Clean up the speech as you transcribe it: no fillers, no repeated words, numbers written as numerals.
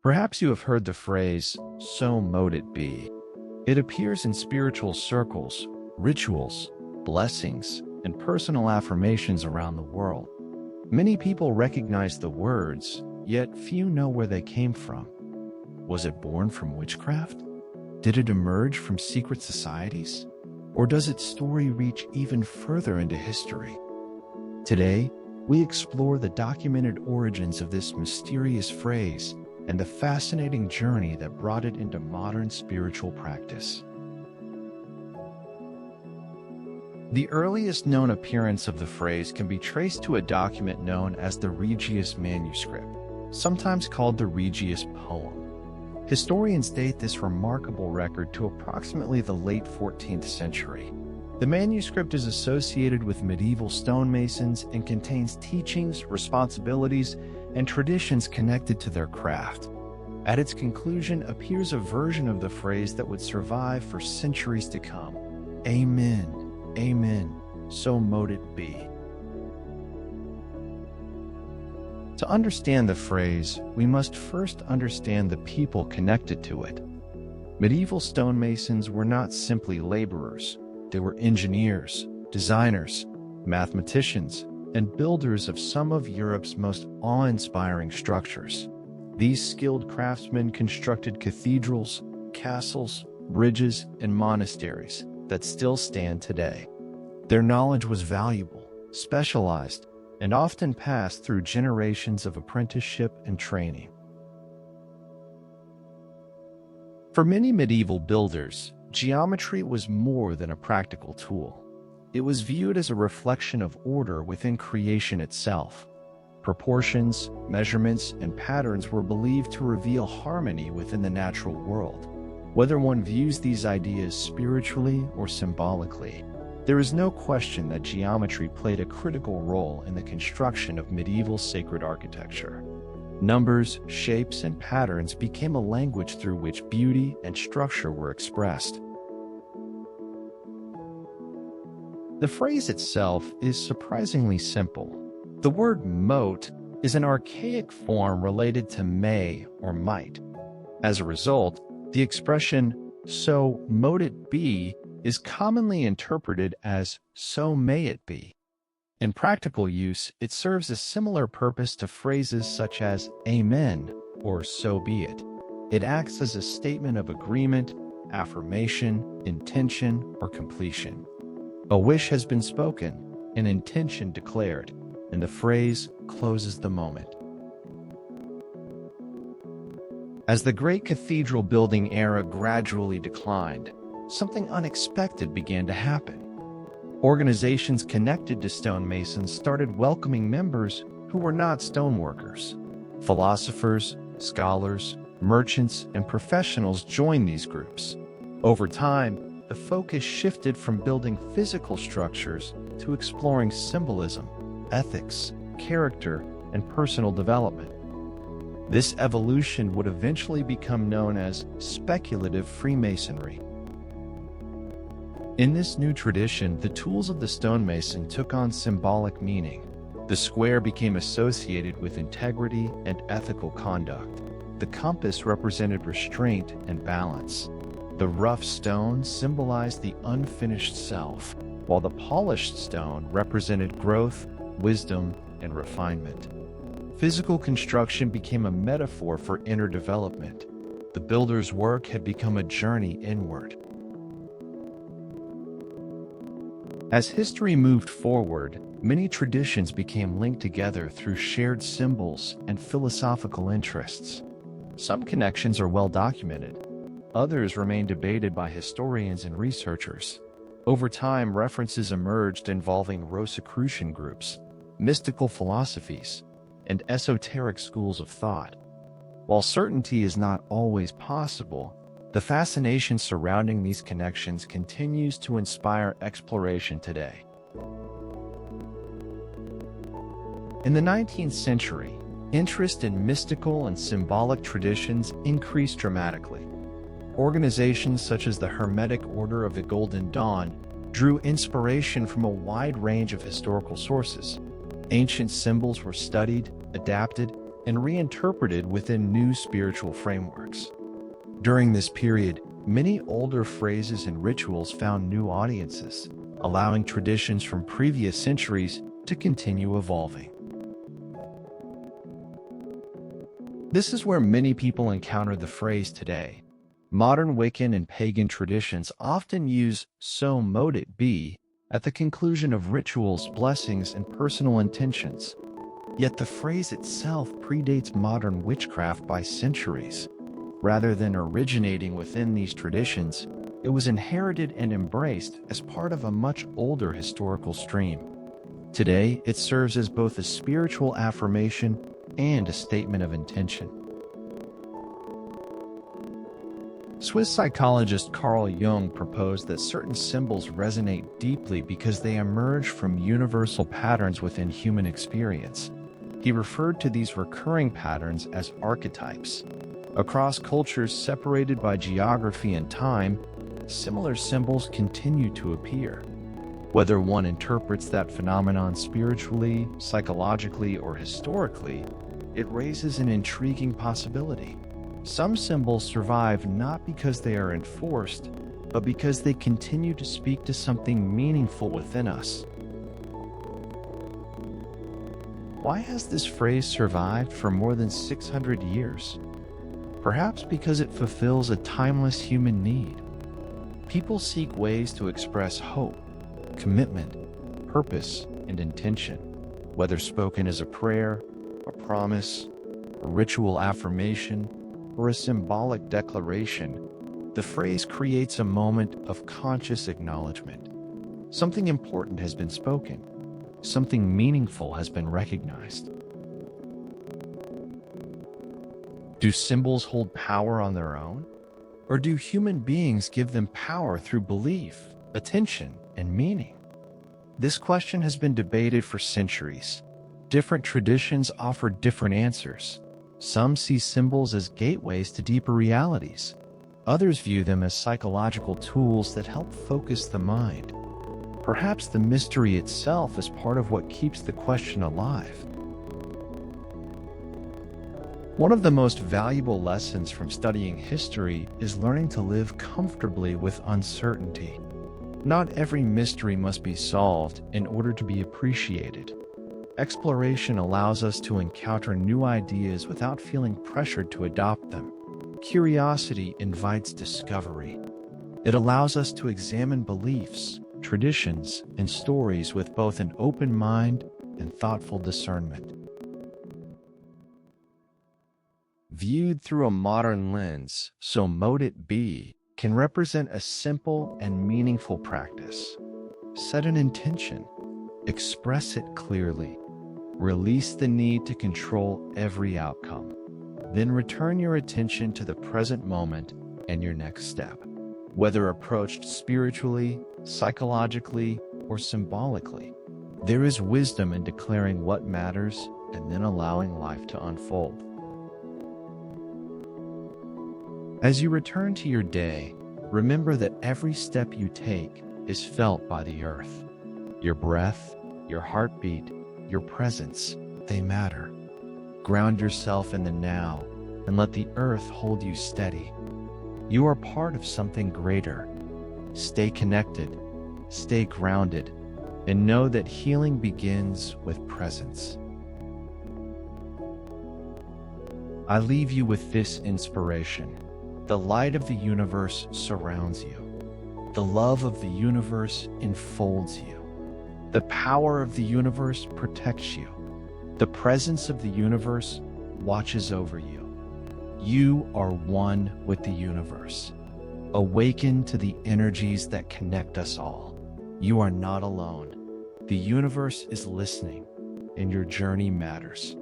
Perhaps you have heard the phrase, "so mote it be." It appears in spiritual circles, rituals, blessings, and personal affirmations around the world. Many people recognize the words, yet few know where they came from. Was it born from witchcraft? Did it emerge from secret societies? Or does its story reach even further into history? Today, we explore the documented origins of this mysterious phrase and the fascinating journey that brought it into modern spiritual practice. The earliest known appearance of the phrase can be traced to a document known as the Regius Manuscript, sometimes called the Regius Poem. Historians date this remarkable record to approximately the late 14th century. The manuscript is associated with medieval stonemasons and contains teachings, responsibilities, and traditions connected to their craft. At its conclusion appears a version of the phrase that would survive for centuries to come. Amen, amen, so mote it be. To understand the phrase, we must first understand the people connected to it. Medieval stonemasons were not simply laborers. They were engineers, designers, mathematicians, and builders of some of Europe's most awe-inspiring structures. These skilled craftsmen constructed cathedrals, castles, bridges, and monasteries that still stand today. Their knowledge was valuable, specialized, and often passed through generations of apprenticeship and training. For many medieval builders, geometry was more than a practical tool. It was viewed as a reflection of order within creation itself. Proportions, measurements, and patterns were believed to reveal harmony within the natural world. Whether one views these ideas spiritually or symbolically, there is no question that geometry played a critical role in the construction of medieval sacred architecture. Numbers, shapes, and patterns became a language through which beauty and structure were expressed. The phrase itself is surprisingly simple. The word mote is an archaic form related to may or might. As a result, the expression, "so mote it be," is commonly interpreted as "so may it be." In practical use, it serves a similar purpose to phrases such as "amen" or "so be it." It acts as a statement of agreement, affirmation, intention, or completion. A wish has been spoken, an intention declared, and the phrase closes the moment. As the great cathedral building era gradually declined, something unexpected began to happen. Organizations connected to stonemasons started welcoming members who were not stoneworkers. Philosophers, scholars, merchants, and professionals joined these groups. Over time, the focus shifted from building physical structures to exploring symbolism, ethics, character, and personal development. This evolution would eventually become known as speculative Freemasonry. In this new tradition, the tools of the stonemason took on symbolic meaning. The square became associated with integrity and ethical conduct. The compass represented restraint and balance. The rough stone symbolized the unfinished self, while the polished stone represented growth, wisdom, and refinement. Physical construction became a metaphor for inner development. The builder's work had become a journey inward. As history moved forward, many traditions became linked together through shared symbols and philosophical interests. Some connections are well documented. Others remain debated by historians and researchers. Over time, references emerged involving Rosicrucian groups, mystical philosophies, and esoteric schools of thought. While certainty is not always possible, the fascination surrounding these connections continues to inspire exploration today. In the 19th century, interest in mystical and symbolic traditions increased dramatically. Organizations such as the Hermetic Order of the Golden Dawn drew inspiration from a wide range of historical sources. Ancient symbols were studied, adapted, and reinterpreted within new spiritual frameworks. During this period, many older phrases and rituals found new audiences, allowing traditions from previous centuries to continue evolving. This is where many people encounter the phrase today. Modern Wiccan and Pagan traditions often use "so mote it be" at the conclusion of rituals, blessings, and personal intentions. Yet the phrase itself predates modern witchcraft by centuries. Rather than originating within these traditions, it was inherited and embraced as part of a much older historical stream. Today, it serves as both a spiritual affirmation and a statement of intention. Swiss psychologist Carl Jung proposed that certain symbols resonate deeply because they emerge from universal patterns within human experience. He referred to these recurring patterns as archetypes. Across cultures separated by geography and time, similar symbols continue to appear. Whether one interprets that phenomenon spiritually, psychologically, or historically, it raises an intriguing possibility. Some symbols survive not because they are enforced, but because they continue to speak to something meaningful within us. Why has this phrase survived for more than 600 years? Perhaps because it fulfills a timeless human need. People seek ways to express hope, commitment, purpose, and intention, whether spoken as a prayer, a promise, a ritual affirmation, or a symbolic declaration. The phrase creates a moment of conscious acknowledgement. Something important has been spoken. Something meaningful has been recognized. Do symbols hold power on their own? Or do human beings give them power through belief, attention, and meaning? This question has been debated for centuries. Different traditions offer different answers. Some see symbols as gateways to deeper realities. Others view them as psychological tools that help focus the mind. Perhaps the mystery itself is part of what keeps the question alive. One of the most valuable lessons from studying history is learning to live comfortably with uncertainty. Not every mystery must be solved in order to be appreciated. Exploration allows us to encounter new ideas without feeling pressured to adopt them. Curiosity invites discovery. It allows us to examine beliefs, traditions, and stories with both an open mind and thoughtful discernment. Viewed through a modern lens, "so mote it be" can represent a simple and meaningful practice. Set an intention, express it clearly, release the need to control every outcome. Then return your attention to the present moment and your next step. Whether approached spiritually, psychologically, or symbolically, there is wisdom in declaring what matters and then allowing life to unfold. As you return to your day, remember that every step you take is felt by the earth. Your breath, your heartbeat, your presence, they matter. Ground yourself in the now and let the earth hold you steady. You are part of something greater. Stay connected, stay grounded, and know that healing begins with presence. I leave you with this inspiration. The light of the universe surrounds you. The love of the universe enfolds you. The power of the universe protects you. The presence of the universe watches over you. You are one with the universe. Awaken to the energies that connect us all. You are not alone. The universe is listening, and your journey matters.